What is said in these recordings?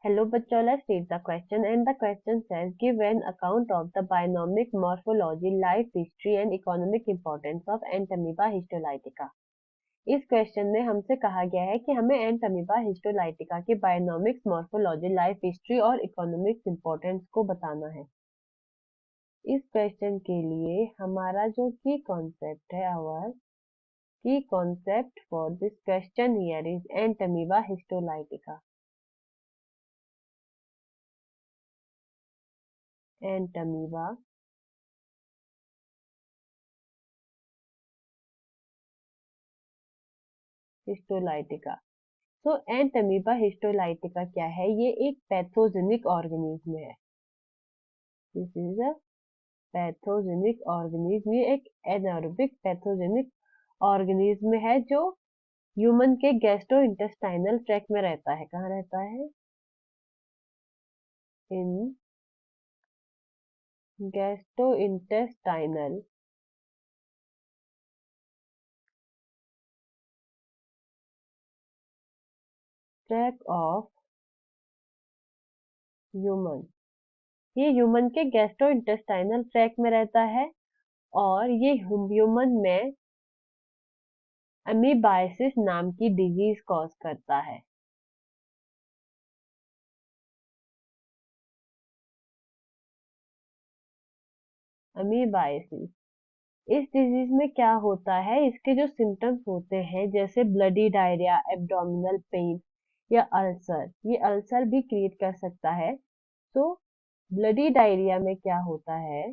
Hello, bachcho, let's read the question. And the question says, give an account of the bionomic morphology, life history and economic importance of Entamoeba histolytica. इस question में हमसे कहा गया है कि हमें Entamoeba histolytica के bionomics, morphology, life history और इकोनॉमिक्स इंपॉर्टेंस को बताना है। इस क्वेश्चन के लिए हमारा जो की कॉन्सेप्ट है, आवर की concept for this question here is Entamoeba histolytica. Entamoeba histolytica. तो एंटमीबा हिस्टोलाइटिका क्या है? ये एक पैथोजेनिक ऑर्गेनिज्म है। This is a pathogenic organism. ये एक एनारोबिक पैथोजेनिक ऑर्गेनिज्म है जो ह्यूमन के गैस्ट्रोइंटेस्टाइनल ट्रैक्ट में रहता है। कहाँ रहता है? इन गैस्ट्रोइंटेस्टाइनल ट्रैक्ट ऑफ ह्यूमन। ये ह्यूमन के गैस्ट्रोइंटेस्टाइनल ट्रैक्ट में रहता है और ये ह्यूमन में अमीबाइसिस नाम की डिजीज कॉज करता है। अमीबाइसिस। इस डिजीज में क्या होता है? इसके जो सिम्टम्स होते हैं जैसे ब्लडी डायरिया, एब्डोमिनल पेन या अल्सर, ये अल्सर भी क्रिएट कर सकता है। तो ब्लडी डायरिया में क्या होता है?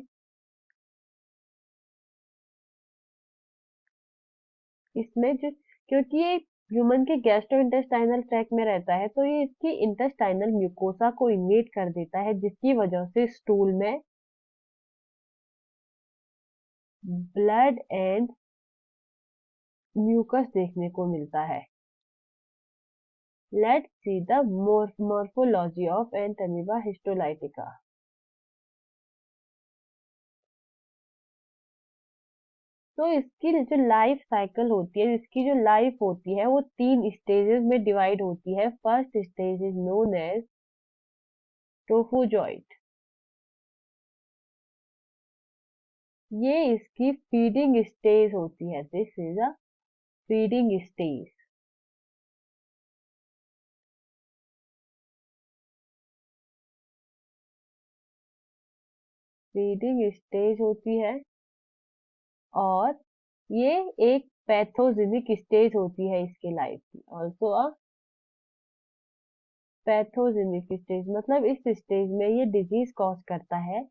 इसमें जो, क्योंकि ये ह्यूमन के गैस्ट्रोइंटेस्टाइनल ट्रैक्ट में रहता है तो ये इसकी इंटेस्टाइनल म्यूकोसा को इन्वेड कर देता है, जिसकी वजह से स्टूल में ब्लड एंड म्यूकस देखने को मिलता है। Let's see the morphology of Entamoeba histolytica. तो इसकी जो लाइफ साइकिल होती है, इसकी जो लाइफ होती है वो 3 स्टेजेस में डिवाइड होती है। First stage is known as trophozoite. ये इसकी फीडिंग स्टेज होती है। This is a feeding stage. Feeding stage होती है और ये एक पैथोजेनिक स्टेज होती है इसके लाइफ की। ऑल्सो अ पैथोजेनिक स्टेज, मतलब इस स्टेज में ये डिजीज कॉज करता है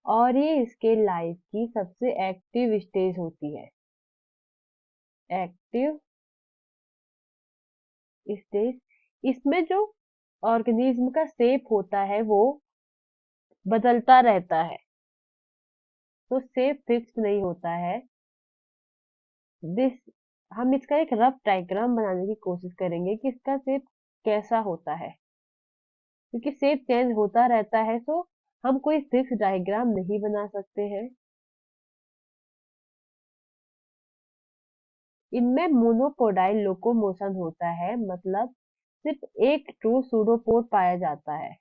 और ये इसके लाइफ की सबसे एक्टिव स्टेज होती है। Active stage. इसमें जो ऑर्गेनिज्म का शेप होता है वो बदलता रहता है, तो शेप फिक्स नहीं होता है। दिस, हम इसका एक रफ डायग्राम बनाने की कोशिश करेंगे कि इसका शेप कैसा होता है, क्योंकि शेप चेंज होता रहता है तो हम कोई फिक्स डायग्राम नहीं बना सकते हैं। इनमें मोनोपोडाइल लोकोमोशन होता है, मतलब सिर्फ एक ट्रू सूडोपोड पाया जाता है।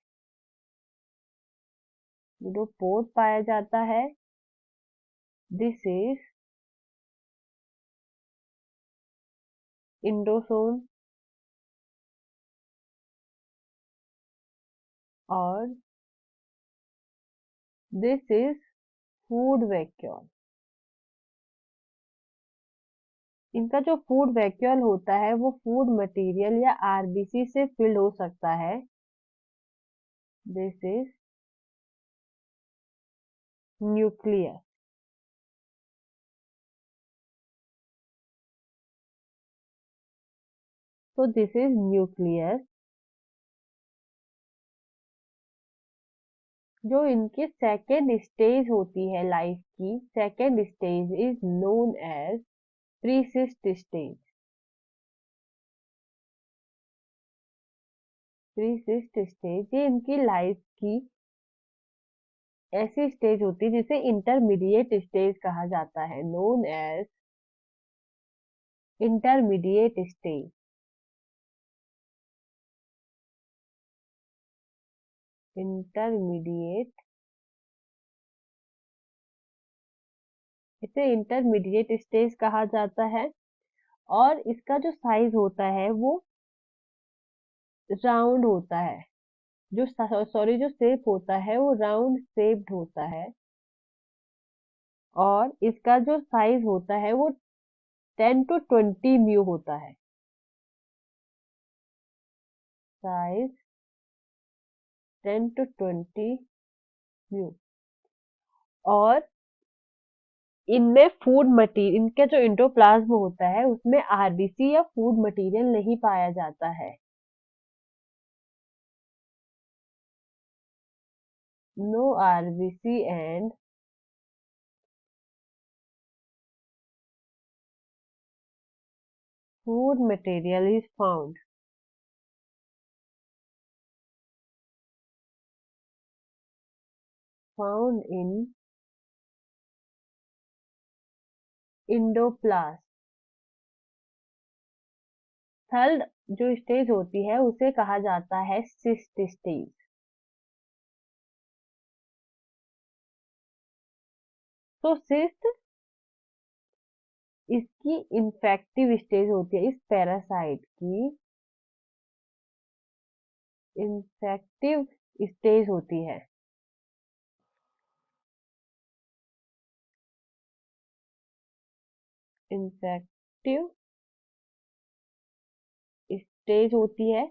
सूडोपोड पाया जाता है। दिस इज इंडोसोम और दिस इज फूड वैक्यूल। इनका जो फूड वैक्यूल होता है वो फूड मटेरियल या आरबीसी से फिल्ड हो सकता है। This is nucleus. तो दिस इज न्यूक्लियस। जो इनकी सेकेंड स्टेज होती है लाइफ की, second stage is known as precyst stage. Precyst stage ये इनकी लाइफ की ऐसी स्टेज होती है जिसे इंटरमीडिएट स्टेज कहा जाता है, known as intermediate stage. Intermediate, इसे इंटरमीडिएट स्टेज कहा जाता है। और इसका जो साइज होता है वो राउंड होता है, जो सॉरी जो शेप होता है वो राउंड शेप्ड होता है। और इसका जो साइज होता है वो 10 to 20 म्यू होता है। Size 10 to 20 mu. और इनमें फूड मटीरियल, इनका जो इंडोप्लाज्म होता है उसमें आरबीसी या फूड मटेरियल नहीं पाया जाता है। No RBC and food material is found in endoplast. Third जो स्टेज होती है उसे कहा जाता है सिस्ट स्टेज। तो सिस्ट इसकी इन्फेक्टिव स्टेज होती है, इस पैरासाइट की इन्फेक्टिव स्टेज होती है। इन्फेक्टिव स्टेज होती है।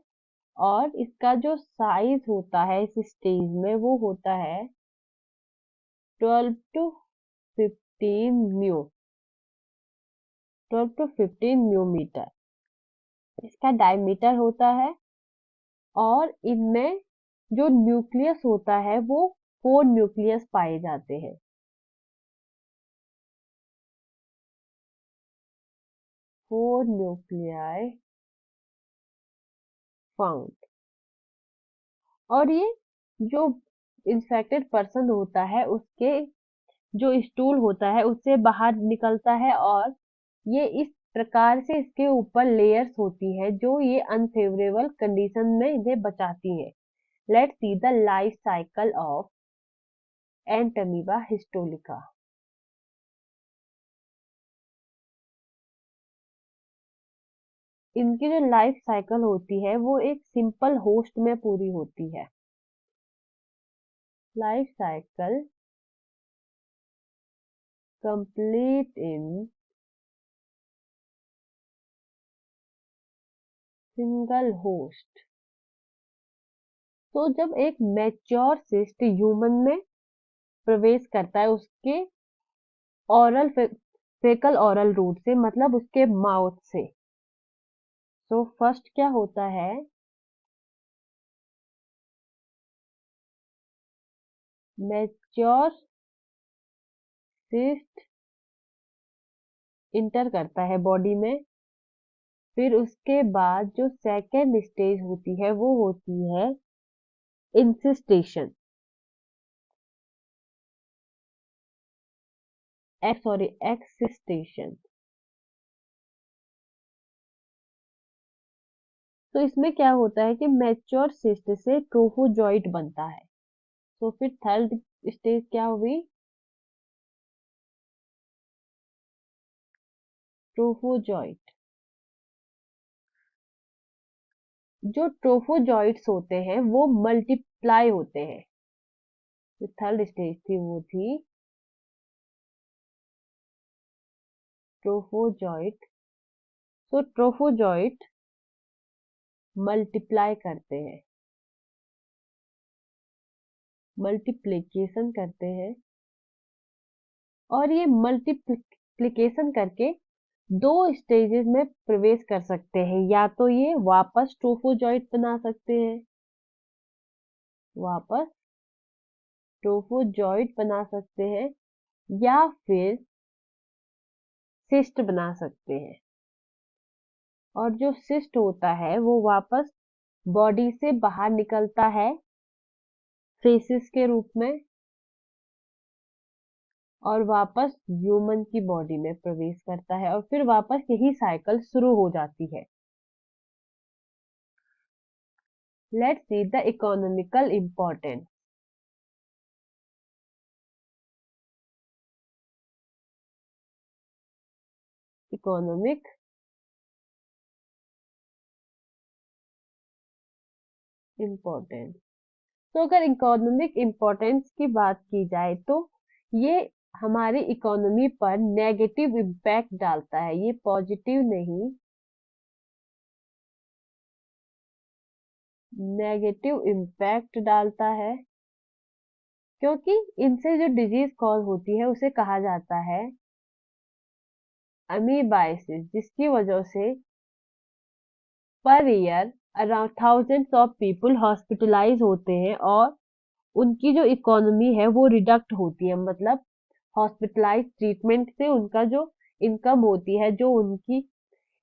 और इसका जो साइज होता है इस स्टेज में वो होता है 12 to 15 mu, 12 to 15 mu meter इसका डायमीटर होता है। और इनमें जो न्यूक्लियस होता है वो 4 न्यूक्लियस पाए जाते हैं। 4 न्यूक्लियाई फाउंड। और ये जो इन्फेक्टेड पर्सन होता है उसके जो स्टूल होता है उससे बाहर निकलता है। और ये इस प्रकार से इसके ऊपर लेयर्स होती है जो ये अनफेवरेबल कंडीशन में इन्हें बचाती है। Let's see the life cycle of Entamoeba histolytica. इनकी जो लाइफ साइकिल होती है वो एक सिंपल होस्ट में पूरी होती है। Life cycle complete in single host. तो जब एक मैच्योर सिस्ट ह्यूमन में प्रवेश करता है उसके ओरल फेकल ओरल रूट से, मतलब उसके माउथ से। तो फर्स्ट क्या होता है, मैच्योर सिस्ट इंटर करता है बॉडी में। फिर उसके बाद जो सेकेंड स्टेज होती है वो होती है इंसिस्टेशन, एक्सिस्टेशन। तो इसमें क्या होता है कि मैच्योर सिस्ट से ट्रोफोजॉइट बनता है। तो फिर थर्ड स्टेज क्या हुई, ट्रोफोजॉइट। जो ट्रोफोजॉइट्स होते हैं वो मल्टीप्लाई होते हैं। जो थर्ड स्टेज थी वो थी ट्रोफोजॉइट। तो ट्रोफोजॉइट मल्टीप्लाई करते हैं, मल्टीप्लिकेशन करते हैं। और ये मल्टीप्लिकेशन करके दो स्टेजेस में प्रवेश कर सकते हैं। या तो ये वापस ट्रोफोजॉइट बना सकते हैं, वापस ट्रोफोजॉइट बना सकते हैं, या फिर सिस्ट बना सकते हैं। और जो सिस्ट होता है वो वापस बॉडी से बाहर निकलता है फेसिस के रूप में, और वापस ह्यूमन की बॉडी में प्रवेश करता है। और फिर वापस यही साइकिल शुरू हो जाती है। Let's see the economical importance. Economic importance. तो अगर इकोनॉमिक इम्पोर्टेंस की बात की जाए तो ये हमारी इकोनॉमी पर नेगेटिव इम्पैक्ट डालता है, ये पॉजिटिव नहीं, नेगेटिव इम्पैक्ट डालता है, क्योंकि इनसे जो डिजीज कॉज होती है उसे कहा जाता है अमीबाइसिस, जिसकी वजह से per year around thousands of people hospitalize होते हैं और उनकी जो इकोनॉमी है वो रिडक्ट होती है, मतलब हॉस्पिटलाइज ट्रीटमेंट से उनका जो इनकम होती है, जो उनकी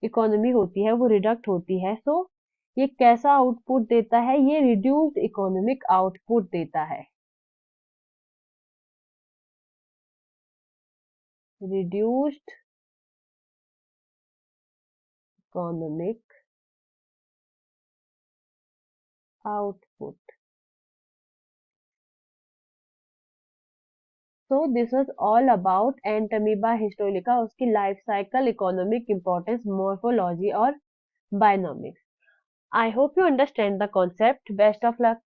इकोनॉमी होती है वो रिडक्ट होती है। सो ये कैसा आउटपुट देता है, ये रिड्यूस्ड इकोनॉमिक आउटपुट देता है, reduced economic output. So this was all about Entamoeba histolytica, उसकी life cycle, economic importance, morphology और bionomics. I hope you understand the concept. Best of luck.